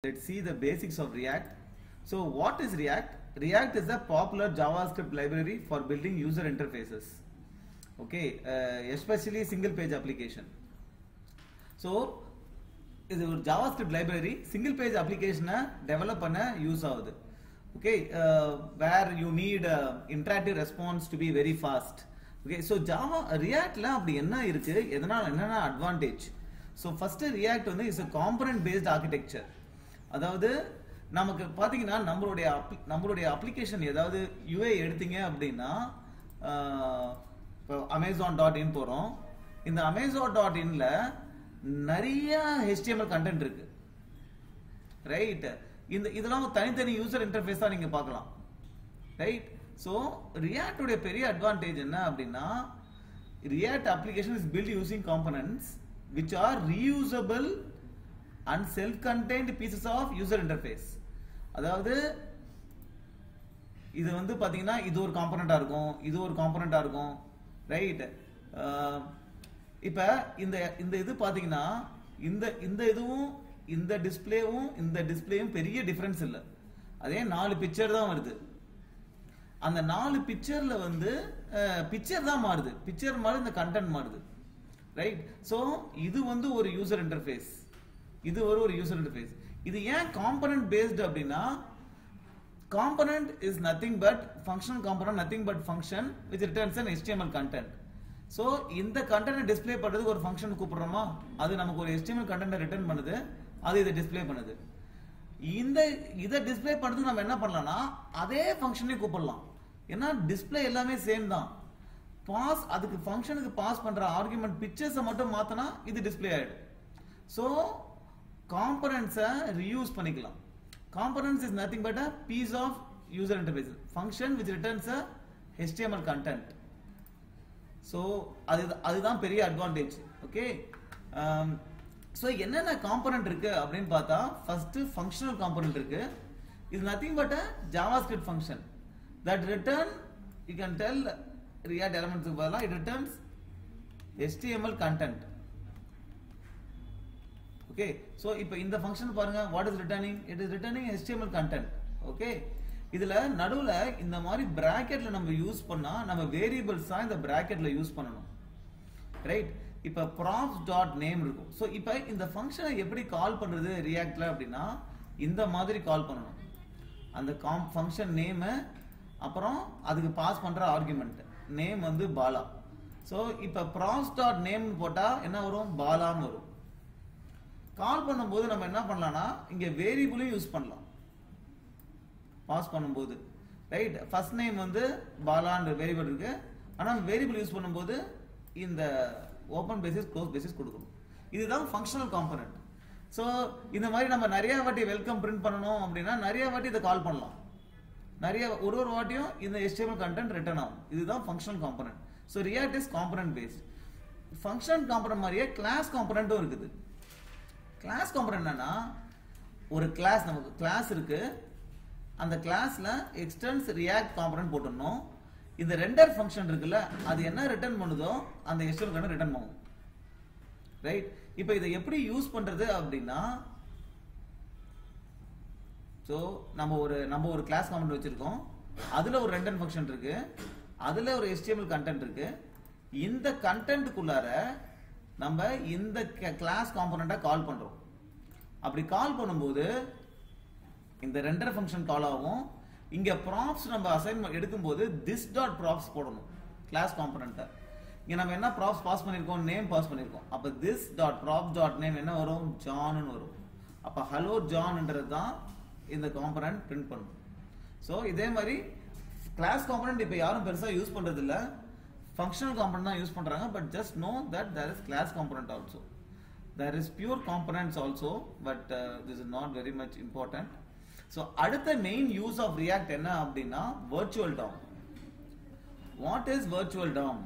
Let's see the basics of React. So what is React? React is a popular JavaScript library for building user interfaces. Okay, especially single page application. So இது ஒரு JavaScript library single page application develop பண்ண use ஆகுது. Okay, where you need interactive response to be very fast. Okay, so Reactல அப்படி என்ன இருக்கு, எதனால என்னென்ன advantage? So first React வந்து is a component based architecture. அதாவது நமக்கு பாத்தீங்கன்னா நம்மளுடைய அப்ளிகேஷன் ஏதாவது UI எடுத்தீங்க அப்படின்னா amazon.in போறோம். இந்த amazon.inல நிறைய HTML கண்டென்ட் இருக்கு, ரைட்? இதெல்லாம் தனித்தனி யூசர் இன்டர்ஃபேஸ் தான் நீங்க பார்க்கலாம், ரைட்? ஸோ ரியாக்ட் உடைய பெரிய அட்வான்டேஜ் என்ன அப்படின்னா, react application is built using components which are reusable and self-contained pieces of user interface. அதாவது இது வந்து பாத்தீங்கன்னா இது ஒரு காம்பனண்டா இருக்கும், இது ஒரு காம்பனண்டா இருக்கும், ரைட்? இப்ப இந்த இது பாத்தீங்கன்னா இந்த இதுவும் இந்த டிஸ்ப்ளேவும் பெரிய டிஃபரன்ஸ் இல்ல. அதே 4 பிக்சர் தான் வருது. அந்த 4 பிக்சர்ல வந்து பிக்சர் தான் மாறுது, பிக்சர் மாறுது, இந்த கண்டென்ட் மாறுது, ரைட்? சோ இது வந்து ஒரு யூசர் இன்டர்ஃபேஸ், இது ஒரு யூசர் இன்டர்ஃபேஸ். இது ஏன் காம்பனன்ட் பேஸ்ட் அப்படின்னா, component is nothing but functional component, nothing but function which returns an HTML content. So இந்த கண்டென்ட் டிஸ்ப்ளே பண்றதுக்கு ஒரு ஃபங்க்ஷன் கூப்பிடுறோமா, அது நமக்கு ஒரு HTML கண்டென்ட் ரிட்டர்ன் பண்ணுது, அது இதை டிஸ்ப்ளே பண்ணுது. இதை டிஸ்ப்ளே பண்றதுக்கு நம்ம என்ன பண்ணலாம்னா அதே ஃபங்க்ஷனே கூப்பிடலாம். ஏன்னா டிஸ்ப்ளே எல்லாமே சேம் தான். பாஸ் அதுக்கு ஃபங்க்ஷனுக்கு பாஸ் பண்ற ஆர்குமெண்ட் பிக்சர்ஸை மட்டும் மாத்தினா இது டிஸ்ப்ளே ஆயிடும். சோ காம்பனன்ட்ஸை ரீயூஸ் பண்ணிக்கலாம். Components is nothing but a piece of user interface function which returns a HTML content. So அதுதான் பெரிய அட்வான்டேஜ். ஓகே, சோ என்னென்ன காம்பனன்ட் இருக்கு அப்படின்னு பார்த்தா, ஃபர்ஸ்ட் ஃபங்க்ஷனல் காம்பனன்ட் இருக்கு. இது nothing but a JavaScript function that return, you can tell React elements க்கு பதிலா it returns HTML content. Okay, so இப்போ இந்த ஃபங்க்ஷன் பாருங்க, what is returning? It is returning HTML content. Okay, இதுல நடுவுல இந்த மாதிரி பிராக்கெட்ல நம்ம யூஸ் பண்ணா நம்ம வேரியபிள்ஸா இந்த பிராக்கெட்ல யூஸ் பண்ணணும், ரைட்? இப்ப props.name இருக்கும். சோ இப்போ இந்த ஃபங்க்ஷனை எப்படி கால் பண்றது ரியாக்ட்ல அப்படின்னா, இந்த மாதிரி கால் பண்ணணும். அந்த ஃபங்க்ஷன் நேம், அப்புறம் அதுக்கு பாஸ் பண்ற ஆர்குமெண்ட் நேம் வந்து பாலா. சோ இப்போ props.name போட்டா என்ன வரும், பாலான்னு வரும். கால் பண்ணும்போது நம்ம என்ன பண்ணலாம்னா இங்க வேரியபிளும் யூஸ் பண்ணலாம் பாஸ் பண்ணும்போது, ரைட்? ஃபர்ஸ்ட் நேம் வந்து பாலான்ற வேரியபிள் இருக்கு, ஆனா வேரியபிள் யூஸ் பண்ணும்போது இந்த ஓபன் பேசிஸ் க்ளோஸ் பேசிஸ் கொடுக்கணும். இதுதான் ஃபங்க்ஷனல் காம்பனன்ட். சோ இந்த மாதிரி நம்ம நிறைய வாட்டி வெல்கம் பிரிண்ட் பண்ணணும் அப்படின்னா நிறைய வாட்டி இதை கால் பண்ணலாம், நிறைய ஒரு வாட்டியும் இந்த HTML கண்டென்ட் ரிட்டர்ன் ஆகும். இதுதான் functional component. So React is component based. Functional component மாதிரியே கிளாஸ் காம்பனன்ட்டும் இருக்குது. கிளாஸ் காம்பனன்ட் என்னன்னா, ஒரு கிளாஸ், நமக்கு கிளாஸ் இருக்கு, அந்த கிளாஸ்ல எக்ஸ்டென்ஸ் ரியாக்ட் காம்பனன்ட் போட்டுறணும். இந்த ரெண்டர் ஃபங்க்ஷன் இருக்குல்ல, அது என்ன ரிட்டர்ன் பண்ணுதோ அந்த HTML கண்டென்ட் ரிட்டர்ன் பண்ணும், ரைட்? இப்போ இதை எப்படி யூஸ் பண்றது அப்படின்னா, சோ நம்ம ஒரு கிளாஸ் காம்பனன்ட் வச்சிருக்கோம், அதுல ஒரு ரெண்டர் ஃபங்க்ஷன் இருக்கு, அதுல ஒரு HTML கண்டென்ட் இருக்கு. இந்த கண்டென்ட்க்குள்ளார நம்ம இந்த கிளாஸ் காம்பனன்ட்டை கால் பண்றோம். அப்படி கால் பண்ணும்போது இந்த ரெண்டர் ஃபங்க்ஷன் கால் ஆகும். இங்க props நம்ம அசைன் எடுக்கும்போது this.props போடணும் கிளாஸ் காம்பனன்ட்டை. இங்க நம்ம என்ன props பாஸ் பண்ணிருக்கோம், நேம் பாஸ் பண்ணிருக்கோம். அப்ப this.props.name என்ன வரும், ஜான்னு வரும். அப்ப hello ஜான்ன்றது தான் இந்த காம்பனன்ட் பிரிண்ட் பண்ணும். சோ இதே மாதிரி கிளாஸ் காம்பனன்ட் இப்ப யாரும் பெருசா யூஸ் பண்றது இல்ல, functional component தான் யூஸ் பண்றாங்க. but just know that there is class component also, there is pure components also, but this is not very much important. so அடுத்த main use of React என்ன அப்படின்னா virtual DOM. what is virtual DOM?